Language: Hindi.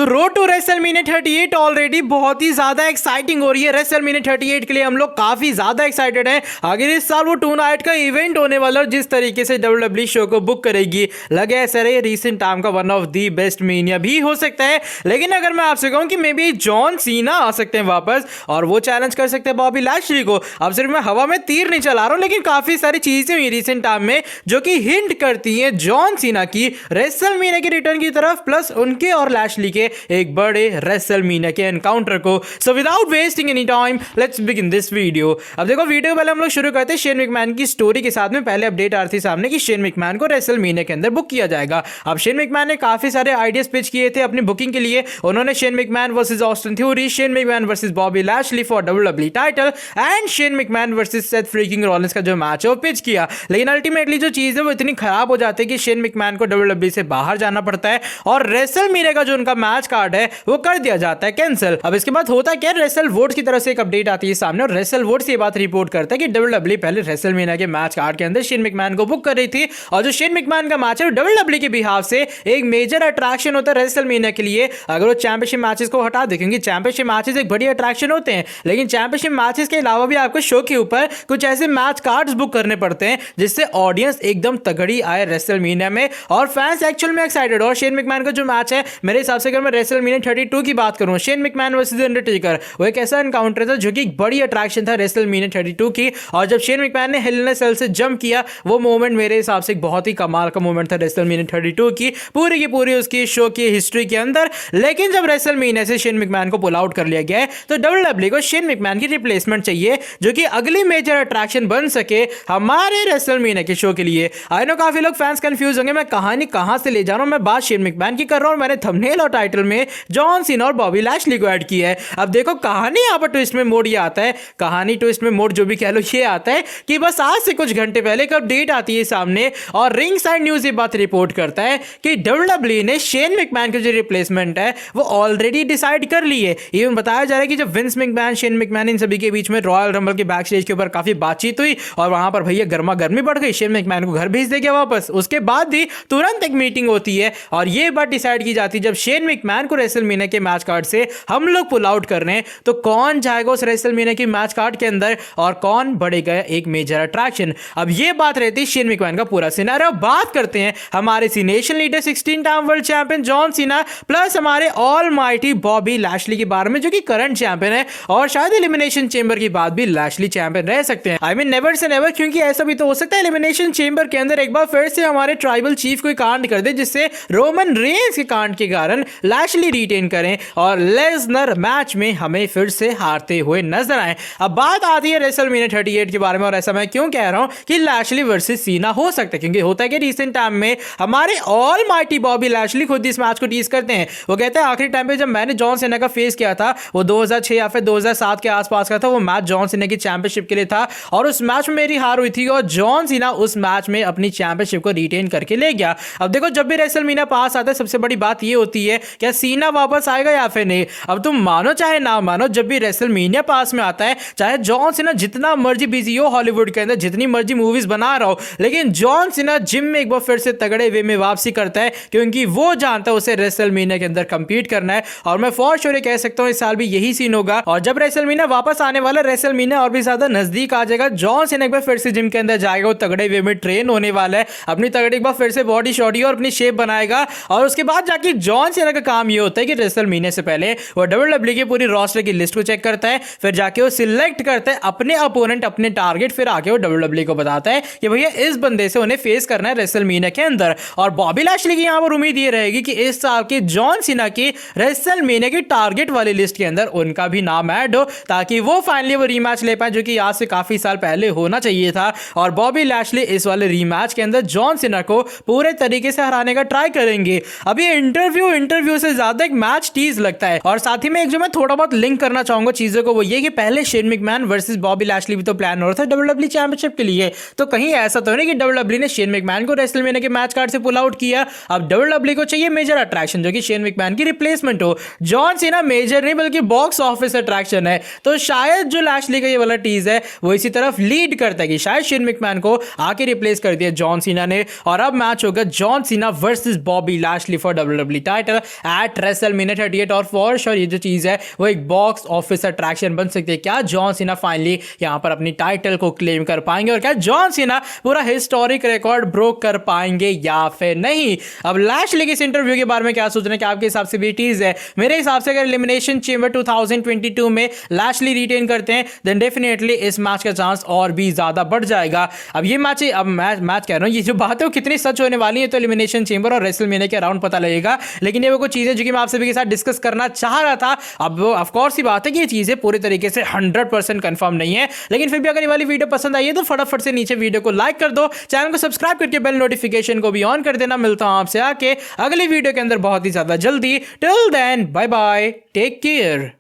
तो रोड टू रेसलमेनिया 38 ऑलरेडी बहुत ही ज्यादा एक्साइटिंग हो रही है। रेसलमेनिया 38 के लिए हम लोग काफी ज्यादा एक्साइटेड हैं। आगे इस साल वो 2 नाइट का इवेंट होने वाला है। जिस तरीके से WWE शो को बुक करेगी, लगे ऐसा रहे रिसेंट टाइम का one of the best mania भी हो सकता है। लेकिन अगर मैं आपसे कहूं कि मे बी जॉन सीना आ सकते हैं वापस और वो चैलेंज कर सकते हैं बॉबी लैशली को। अब सिर्फ मैं हवा में तीर नहीं चला रहा हूं, लेकिन काफी सारी चीजें हुई रिसेंट टाइम में जो कि हिंट करती हैं जॉन सीना की रेसलमेनिया के रिटर्न की तरफ, प्लस उनके और लैशली के एक बड़े रेसलमेनिया के एनकाउंटर को। So without wasting any time let's begin this video. अब देखो वीडियो पहले हम लोग शुरू करते हैं शेन मैकमैन की स्टोरी के साथ में। पहले अपडेट आ रही थी सामने कि शेन मैकमैन को रेसलमेनिया के अंदर बुक किया जाएगा। अब शेन मैकमैन ने काफी सारे आइडियाज पिच किए थे अपनी बुकिंग के लिए। उन्होंने Shane McMahon versus Austin theory, Shane McMahon versus Bobby Lashley for WWE title and Shane McMahon versus Seth freaking Rollins का जो मैच है वो पिच किया। लेकिन अल्टीमेटली जो चीज है वो इतनी खराब हो जाती है कि शेन मैकमैन को WWE से बाहर जाना पड़ता है और रेसलमेनिया का जो उनका मैच कार्ड है वो कर दिया जाता है कैंसिल। अब इसके बाद होता क्या, रेसल वोट्स की तरफ से एक अपडेट आती है सामने और रेसल वोट्स ये बात रिपोर्ट करता है कि WWE पहले रेसलमेनिया के मैच कार्ड के अंदर शेन मैकमैन को बुक कर रही थी और जो शेन मैकमैन का मैच है वो WWE के बिहाफ से एक मेजर अट्रैक्शन होता है रेसलमेनिया के लिए। अगर वो चैंपियनशिप मैचेस को हटा दे, क्योंकि चैंपियनशिप मैचेस एक बड़ी अट्रैक्शन होते हैं, लेकिन चैंपियनशिप मैचेस के अलावा भी आपको शो के ऊपर कुछ ऐसे मैच कार्ड्स बुक करने पड़ते हैं जिससे ऑडियंस एकदम तगड़ी आए रेसलमेनिया में और फैंस एक्चुअल में एक्साइटेड। और शेन मैकमैन का जो मैच है मेरे हिसाब से, अगर मैं रेसलमेनिया 32 की बात करूं, शेन मैकमैन वर्सेस अंडरटेकर, वो एक ऐसा एनकाउंटर था जो कि एक बड़ी अट्रैक्शन था रेसलमेनिया 32 की। और जब शेन मैकमैन ने हेल इन अ सेल से जंप किया, वो मोमेंट मेरे हिसाब से एक बहुत ही कमाल का मोमेंट था रेसलमेनिया 32 की पूरी उसकी शो की हिस्ट्री के अंदर। लेकिन जब रेसलमेनिया से शेन मैकमैन को पुल आउट कर लिया गया है तो WWE को शेन मैकमैन की रिप्लेसमेंट चाहिए जो कि अगली मेजर अट्रैक्शन बन सके हमारे रेसलमेनिया के शो के लिए। आई नो काफी लोग फैंस कंफ्यूज होंगे मैं कहानी कहां से ले जा रहा हूं। मैं बात शेन मैकमैन की कर रहा हूं। मैंने थंबनेल और टाइटल में जॉन सीना और बॉबी लैशली को ऐड किया है। अब देखो कहानी यहां पर ट्विस्ट में मोड़ ये आता है, कहानी ट्विस्ट में मोड़ जो भी कह लो, ये आता है कि बस आज से कुछ घंटे पहले एक अपडेट आती है सामने और रिंग साइड न्यूज ये बात रिपोर्ट करता है कि WWE ने शेन मैकमैन की जो रिप्लेसमेंट है वो ऑलरेडी डिसाइड कर ली है। इवन बताया जा रहा है कि जब विंस मैकमैन, शेन मैकमैन, इन सभी के बीच में रॉयल रंबल के बैक स्टेज के ऊपर काफी बातचीत हुई और वहां पर भैया गर्मा गर्मी बढ़ गई, शेन मैकमैन को घर भेज दिया गया वापस। उसके बाद ही तुरंत एक मीटिंग होती है और ये बात डिसाइड की जाती है जब शेन मैकमैन को रेसलमेनिया के मैच कार्ड से हम लोग पुल आउट कर रहे हैं तो कौन जाएगा उस रेसलमेनिया के मैच कार्ड के अंदर और कौन बढ़ेगा एक मेजर अट्रैक्शन। अब ये बात रहती है शेन मैकमैन का पूरा सिनेरियो। बात करते हैं हमारे Cenation leader 16 time world champion John Cena plus हमारे ऑलमाइटी बॉबी लैशली के बारे में जो कि करंट चैंपियन है और शायद एलिमिनेशन चेंबर की बात भी लैशली चैंपियन रह सकते हैं। I mean never say never, क्योंकि ऐसा भी तो हो सकता है एलिमिनेशन चेंबर के अंदर एक बार फिर से हमारे ट्राइबल चीफ कोई कांड कर दे जिससे रोमन रेंस के कांड के कारण लैशली रिटेन करें और लेसनर मैच में हमें फिर से हारते हुए नजर आए। अब बात आती है रेसलमेनिया 38 के बारे में और ऐसा मैं क्यों कह रहा हूं कि लैशली वर्सेस सीना हो सकता है, क्योंकि होता है कि रिसेंट टाइम में हमारे ऑलमाइटी बॉबी लैशली खुद इस मैच को टीज करते हैं। वो कहते हैं आखिरी टाइम पे जब मैंने जॉन सीना का फेस किया था वो 2006 या फिर 2007 के आसपास का था। वो मैच जॉन सीना की चैंपियनशिप के लिए था और उस मैच में मेरी हार हुई थी और जॉन सीना उस मैच में अपनी चैंपियनशिप को रिटेन करके ले गया। अब देखो जब भी रेसलमेनिया पास आता है सबसे बड़ी बात ये होती है क्या सीना वापस आएगा या फिर नहीं। अब तुम मानो चाहे ना मानो, जब भी रेसलमेनिया पास में आता है, चाहे जॉन सीना जितना मर्जी बिजी हो हॉलीवुड के अंदर, जितनी मर्जी मूवीज बना रहा हो, लेकिन जॉन सीना जिम में एक बार फिर से तगड़े वे में वापसी करता है क्योंकि वो जानता है उसे रेसलमेनिया के अंदर कंपीट करना है। और मैं फॉर श्योर कह सकता हूं इस साल भी यही सीन होगा और जब रेसलमेनिया वापस आने वाला, रेसलमेनिया और भी ज्यादा नजदीक आ जाएगा, जॉन सीना एक बार फिर से जिम के अंदर जाएगा, वो तगड़े वे में ट्रेन होने वाला है, अपनी तगड़ी एक बार फिर से बॉडी शॉडी और अपनी शेप बनाएगा और उसके बाद जाके जॉन सीना का काम ये होता है कि रेसलमेनिया से पहले वो WWE की पूरी रोस्टर की लिस्ट को चेक करता है, फिर जाके वो सिलेक्ट करता है अपने अपोनेंट, अपने टारगेट, फिर आके वो WWE को बताता है कि भैया इस बंदे से उन्हें फेस करना है रेसलमेनिया के अंदर। और बॉबी लैशली की यहां पर उम्मीद ये रहेगी कि इस साल के जॉन सीना की रेसलमेनिया की टारगेट वाली लिस्ट के अंदर उनका भी नाम ऐड हो ताकि वो फाइनली वो रीमैच ले पाए जो कि आज से काफी साल पहले होना चाहिए था। और बॉबी लैशली इस वाले रीमैच के अंदर जॉन सीना को पूरे तरीके से हराने का ट्राई करेंगे। अब ये इंटरव्यू से ज्यादा एक मैच टीज लगता है। और साथ ही में एक जो मैं थोड़ा बहुत लिंक करना चाहूंगा चीजों को, वो ये कि पहले Shane McMahon versus Bobby Lashley भी तो प्लान हो रहा था WWE चैंपियनशिप के लिए, तो कहीं ऐसा तो नहीं कि WWE ने शेन मैकमैन को रेसलमेनिया के मैच कार्ड से पुल आउट किया। अब WWE को चाहिए मेजर अट्रैक्शन जो कि शेन मैकमैन की रिप्लेसमेंट हो। जॉन सीना मेजर नहीं बल्कि बॉक्स ऑफिस अट्रैक्शन है, तो शायद जो लैशली का ये वाला टीज है वो इसी तरफ लीड करता है कि शायद शेन मैकमैन को आके रिप्लेस कर दिया जॉन सीना ने। और अब मैच होगा John Cena versus Bobby Lashley for WWE title at WrestleMania 38 और फॉर श्योर ये जो चीज़ है वो एक बॉक्स ऑफिस अट्रैक्शन बन सकती है। क्या जॉन सीना फाइनली यहाँ पर अपनी टाइटल को क्लेम कर पाएंगे और क्या जॉन सीना पूरा हिस्टोरिक रिकॉर्ड ब्रोक कर पाएंगे या फिर नहीं? अब लैशली के इस इंटरव्यू के बारे में क्या सोच रहे हैं कि आपके हिसाब से भी चीज़ है? मेरे हिसाब से अगर एलिमिनेशन चेंबर 2022 में लैशली रिटेन करते हैं देन डेफिनेटली इस मैच का चांस और भी ज्यादा बढ़ जाएगा। अब ये मैच कह रहा हूँ, ये जो बात है वो कितनी सच होने वाली है तो एलिमिनेशन चेंबर और रेसलमेनिया के अराउंड पता लगेगा। लेकिन ये वो कुछ चीजें जो कि मैं आप सभी के साथ डिस्कस करना चाह रहा था। अब वो ऑफकोर्स ही बात है कि ये चीजें पूरी तरीके से 100% कंफर्म नहीं है, लेकिन फिर भी अगर ये वाली वीडियो पसंद आई है तो फटाफट से नीचे वीडियो को लाइक कर दो, चैनल को सब्सक्राइब करके बेल नोटिफिकेशन को भी ऑन कर देना। मिलता हूं आपसे आके अगली वीडियो के अंदर बहुत ही ज्यादा जल्दी। Till then bye bye, take care.